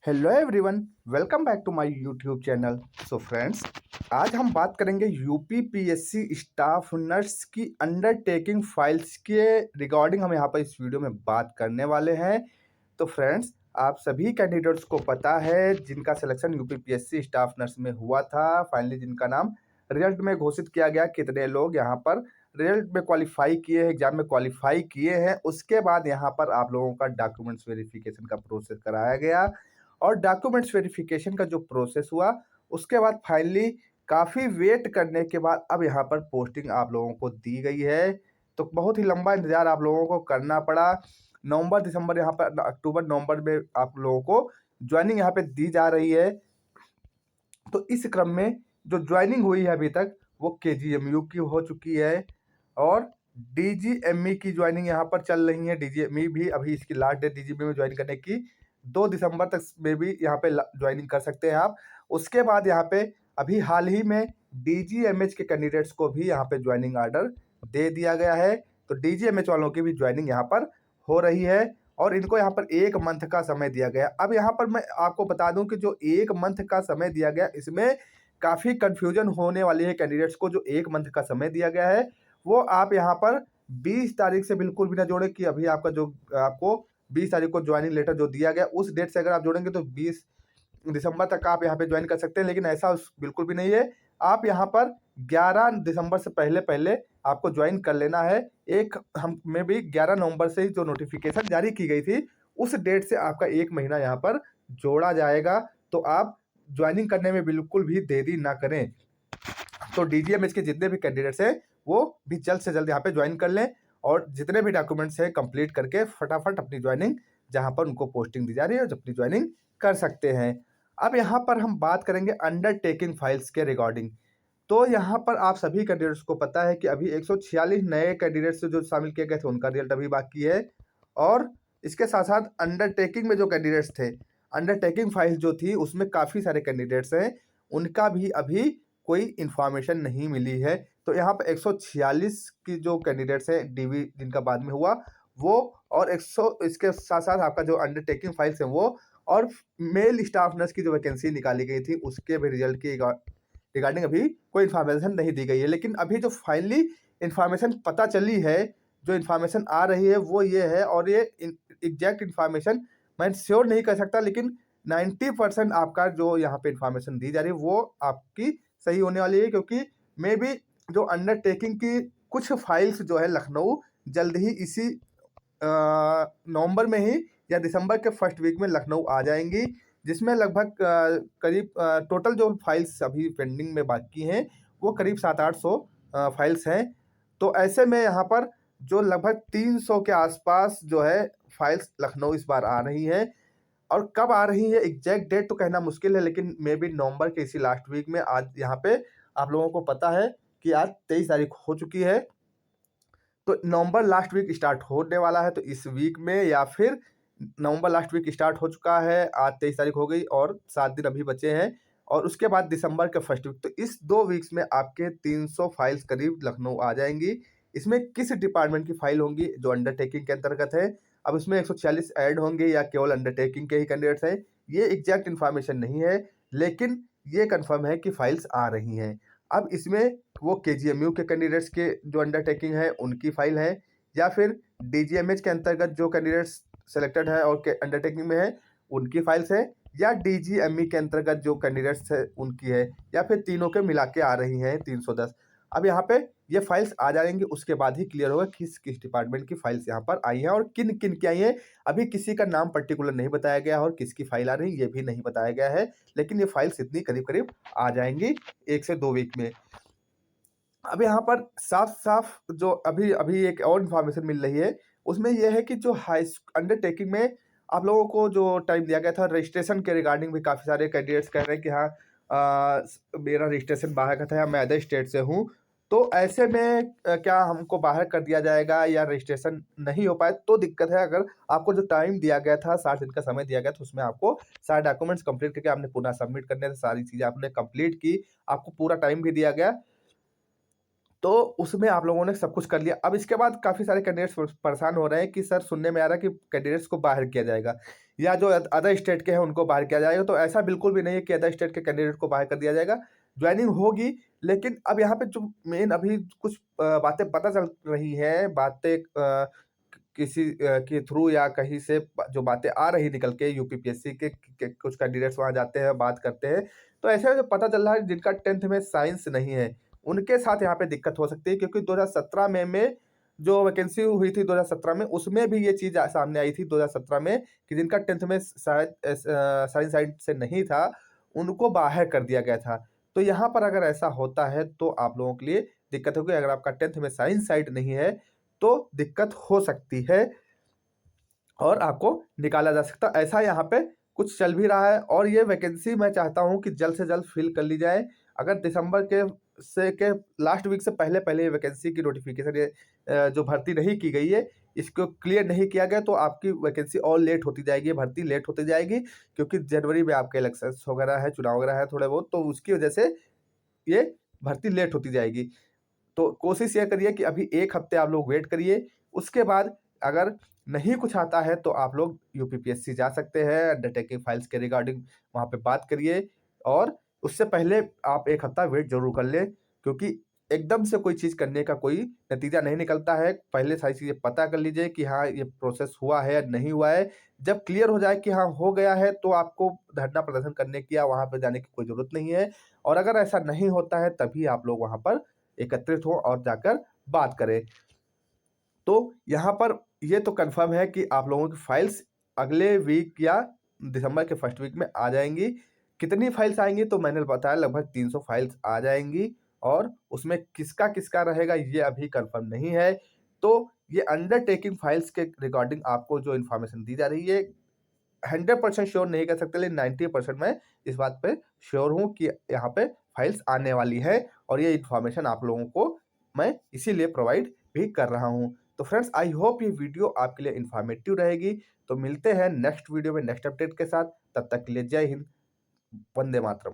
Hello everyone, welcome back to my YouTube channel. So friends, आज हम बात करेंगे यूपी पीएससी स्टाफ नर्स की अंडरटेकिंग फाइल्स के रिगार्डिंग। हम यहाँ पर इस वीडियो में बात करने वाले हैं। तो फ्रेंड्स, आप सभी कैंडिडेट्स को पता है जिनका selection UP PSC staff nurse में हुआ था, फाइनली जिनका नाम रिजल्ट में घोषित किया गया, कितने लोग यहाँ पर रिजल्ट में क्वालिफाई किए हैं, एग्जाम में क्वालिफाई किए हैं। उसके बाद यहाँ पर आप लोगों का डॉक्यूमेंट्स वेरिफिकेशन का प्रोसेस कराया गया और डॉक्यूमेंट्स वेरिफिकेशन का जो प्रोसेस हुआ उसके बाद फाइनली काफ़ी वेट करने के बाद अब यहाँ पर पोस्टिंग आप लोगों को दी गई है। तो बहुत ही लंबा इंतज़ार आप लोगों को करना पड़ा। नवंबर दिसंबर यहाँ पर अक्टूबर नवंबर में आप लोगों को ज्वाइनिंग यहाँ पे दी जा रही है। तो इस क्रम में जो ज्वाइनिंग हुई है अभी तक वो केजीएमयू की हो चुकी है और डीजीएमई की ज्वाइनिंग यहाँ पर चल रही है। डीजीएमई भी अभी इसकी लास्ट डेट डीजीएमई में ज्वाइन करने की 2 दिसंबर तक में भी यहाँ पे ज्वाइनिंग कर सकते हैं आप। उसके बाद यहाँ पे अभी हाल ही में डीजीएमएच के कैंडिडेट्स को भी यहाँ पे ज्वाइनिंग ऑर्डर दे दिया गया है। तो डीजीएमएच वालों की भी ज्वाइनिंग यहाँ पर हो रही है और इनको यहाँ पर 1 मंथ का समय दिया गया। अब यहाँ पर मैं आपको बता दूं कि जो 1 मंथ का समय दिया गया इसमें काफ़ी कन्फ्यूजन होने वाली है कैंडिडेट्स को। जो 1 मंथ का समय दिया गया है वो आप यहाँ पर 20 तारीख से बिल्कुल भी ना जोड़ें कि अभी आपका जो आपको 20 तारीख को ज्वाइनिंग लेटर जो दिया गया उस डेट से अगर आप जोड़ेंगे तो 20 दिसंबर तक आप यहाँ पे ज्वाइन कर सकते हैं, लेकिन ऐसा बिल्कुल भी नहीं है। आप यहाँ पर 11 दिसंबर से पहले पहले आपको ज्वाइन कर लेना है। एक हम में भी 11 नवंबर से ही जो नोटिफिकेशन जारी की गई थी उस डेट से आपका 1 महीना यहाँ पर जोड़ा जाएगा। तो आप ज्वाइनिंग करने में बिल्कुल भी देरी ना करें। तो डीजीएमएच के जितने भी कैंडिडेट्स हैं वो भी जल्द से जल्द यहाँ पे ज्वाइन कर लें और जितने भी डॉक्यूमेंट्स हैं कंप्लीट करके फटाफट अपनी ज्वाइनिंग जहाँ पर उनको पोस्टिंग दी जा रही है अपनी ज्वाइनिंग कर सकते हैं। अब यहाँ पर हम बात करेंगे अंडरटेकिंग फाइल्स के रिगार्डिंग। तो यहाँ पर आप सभी कैंडिडेट्स को पता है कि अभी 146 नए कैंडिडेट्स जो शामिल किए गए थे उनका रिजल्ट अभी बाकी है और इसके साथ साथ अंडरटेकिंग में जो कैंडिडेट्स थे, अंडरटेकिंग फाइल्स जो थी उसमें काफ़ी सारे कैंडिडेट्स हैं, उनका भी अभी कोई इन्फॉर्मेशन नहीं मिली है। तो यहाँ पर 146 की जो कैंडिडेट्स हैं डीवी जिनका बाद में हुआ वो और 100 इसके साथ साथ आपका जो अंडरटेकिंग फाइल्स हैं वो और मेल स्टाफ नर्स की जो वैकेंसी निकाली गई थी उसके भी रिजल्ट की रिगार्डिंग अभी कोई इन्फॉर्मेशन नहीं दी गई है। लेकिन अभी जो फाइनली इन्फॉर्मेशन पता चली है, जो इन्फॉर्मेशन आ रही है वो ये है और ये एग्जैक्ट इन्फॉर्मेशन मैं श्योर नहीं कर सकता, लेकिन 90% आपका जो यहाँ पे इन्फॉर्मेशन दी जा रही है वो आपकी सही होने वाली है, क्योंकि मे बी जो अंडरटेकिंग की कुछ फाइल्स जो है लखनऊ जल्द ही इसी नवंबर में ही या दिसंबर के फर्स्ट वीक में लखनऊ आ जाएंगी, जिसमें लगभग करीब टोटल जो फाइल्स अभी पेंडिंग में बाकी हैं वो करीब 700-800 फाइल्स हैं। तो ऐसे में यहाँ पर जो लगभग 300 के आसपास जो है फाइल्स लखनऊ इस बार आ रही हैं और कब आ रही है एग्जैक्ट डेट तो कहना मुश्किल है, लेकिन मे बी नवंबर के इसी लास्ट वीक में। आज यहाँ पे आप लोगों को पता है कि आज 23 तारीख हो चुकी है, तो नवंबर लास्ट वीक स्टार्ट होने वाला है। तो इस वीक में या फिर नवंबर लास्ट वीक स्टार्ट हो चुका है, आज 23 तारीख हो गई और 7 दिन अभी बचे हैं और उसके बाद दिसंबर के फर्स्ट वीक। तो इस 2 वीक्स में आपके 300 फाइल्स करीब लखनऊ आ जाएंगी। इसमें किस डिपार्टमेंट की फाइल होंगी जो अंडरटेकिंग के अंतर्गत है, अब इसमें 146 ऐड होंगे या केवल अंडरटेकिंग के ही कैंडिडेट्स हैं, ये एग्जैक्ट इन्फॉर्मेशन नहीं है, लेकिन ये कन्फर्म है कि फाइल्स आ रही हैं। अब इसमें वो केजीएमयू के कैंडिडेट्स के जो अंडरटेकिंग है उनकी फाइल है या फिर डीजीएमएच के अंतर्गत जो कैंडिडेट्स सेलेक्टेड है और के अंडरटेकिंग में है उनकी फाइल्स है, या डीजीएमई के अंतर्गत जो कैंडिडेट्स है उनकी है, या फिर तीनों के मिला के आ रही हैं 310। अब यहाँ पे ये फाइल्स आ जाएंगी, उसके बाद ही क्लियर होगा किस किस डिपार्टमेंट की फाइल्स यहाँ पर आई हैं और किन किन की आई हैं। अभी किसी का नाम पर्टिकुलर नहीं बताया गया और किसकी फाइल आ रही है ये भी नहीं बताया गया है, लेकिन ये फाइल्स इतनी करीब करीब आ जाएंगी 1 से 2 वीक में। अब यहाँ पर साफ-साफ जो अभी अभी एक और इन्फॉर्मेशन मिल रही है, उसमें ये है कि जो अंडरटेकिंग में आप लोगों को जो टाइम दिया गया था रजिस्ट्रेशन के रिगार्डिंग भी काफ़ी सारे कैंडिडेट्स कह रहे हैं कि हाँ मेरा रजिस्ट्रेशन बाहर का था या मैं अदर स्टेट से हूँ। तो ऐसे में क्या हमको बाहर कर दिया जाएगा या रजिस्ट्रेशन नहीं हो पाए तो दिक्कत है। अगर आपको जो टाइम दिया गया था 60 दिन का समय दिया गया था उसमें आपको सारे डॉक्यूमेंट्स कंप्लीट करके आपने पुनः सबमिट करने थे, सारी चीज़ें आपने कंप्लीट की, आपको पूरा टाइम भी दिया गया। तो उसमें आप लोगों ने सब कुछ कर लिया। अब इसके बाद काफ़ी सारे कैंडिडेट्स परेशान हो रहे हैं कि सर सुनने में आ रहा है कि कैंडिडेट्स को बाहर किया जाएगा या जो अदर स्टेट के हैं उनको बाहर किया जाएगा। तो ऐसा बिल्कुल भी नहीं है कि अदर स्टेट के कैंडिडेट को बाहर कर दिया जाएगा। ज्वाइनिंग होगी, लेकिन अब यहाँ पे जो मेन अभी कुछ बातें पता चल रही हैं, बातें किसी के थ्रू या कहीं से जो बातें आ रही निकल के यूपीपीएससी के कुछ कैंडिडेट्स वहाँ जाते हैं, बात करते हैं। तो ऐसे में पता चल रहा है जिनका 10th में साइंस नहीं है, उनके साथ यहाँ पे दिक्कत हो सकती है, क्योंकि 2017 में जो वैकेंसी हुई थी 2017 में, उसमें भी ये चीज़ सामने आई थी 2017 में कि जिनका 10th में शायद साइंस साइड से नहीं था, उनको बाहर कर दिया गया था। तो यहाँ पर अगर ऐसा होता है तो आप लोगों के लिए दिक्कत होगी। अगर आपका 10th में साइंस साइड नहीं है तो दिक्कत हो सकती है और आपको निकाला जा सकता है। ऐसा यहाँ पे कुछ चल भी रहा है और ये वैकेंसी मैं चाहता हूँ कि जल्द से जल्द फिल कर ली जाए। अगर दिसंबर के लास्ट वीक से पहले ये वैकेंसी की नोटिफिकेशन जो भर्ती नहीं की गई है, इसको क्लियर नहीं किया गया तो आपकी वैकेंसी और लेट होती जाएगी, भर्ती लेट होती जाएगी, क्योंकि जनवरी में आपके इलेक्शंस वगैरह है, चुनाव वगैरह है थोड़े बहुत, तो उसकी वजह से ये भर्ती लेट होती जाएगी। तो कोशिश ये करिए कि अभी 1 हफ्ते आप लोग वेट करिए, उसके बाद अगर नहीं कुछ आता है तो आप लोग यूपीपीएससी जा सकते हैं, अंडरटेकिंग फाइल्स के रिगार्डिंग वहाँ पे बात करिए और उससे पहले आप 1 हफ्ता वेट ज़रूर कर लें, क्योंकि एकदम से कोई चीज़ करने का कोई नतीजा नहीं निकलता है। पहले सारी चीज़ें पता कर लीजिए कि हाँ, ये प्रोसेस हुआ है या नहीं हुआ है। जब क्लियर हो जाए कि हाँ, हो गया है, तो आपको धरना प्रदर्शन करने की या वहाँ पे जाने की कोई ज़रूरत नहीं है, और अगर ऐसा नहीं होता है तभी आप लोग वहाँ पर एकत्रित हों और जाकर बात करें। तो यहाँ पर ये तो कन्फर्म है कि आप लोगों की फाइल्स अगले वीक या दिसंबर के फर्स्ट वीक में आ जाएँगी। कितनी फाइल्स आएँगी तो मैंने बताया लगभग 300 फाइल्स आ जाएँगी और उसमें किसका-किसका रहेगा ये अभी कन्फर्म नहीं है। तो ये अंडरटेकिंग फाइल्स के रिगार्डिंग आपको जो इन्फॉर्मेशन दी जा रही है, 100% श्योर नहीं कह सकते, लेकिन 90% मैं इस बात पे श्योर हूँ कि यहाँ पे फाइल्स आने वाली है और ये इन्फॉर्मेशन आप लोगों को मैं इसीलिए प्रोवाइड भी कर रहा हूँ। तो फ्रेंड्स, आई होप ये वीडियो आपके लिए इन्फॉर्मेटिव रहेगी। तो मिलते हैं नेक्स्ट वीडियो में नेक्स्ट अपडेट के साथ। तब तक के लिए जय हिंद, वंदे मातरम।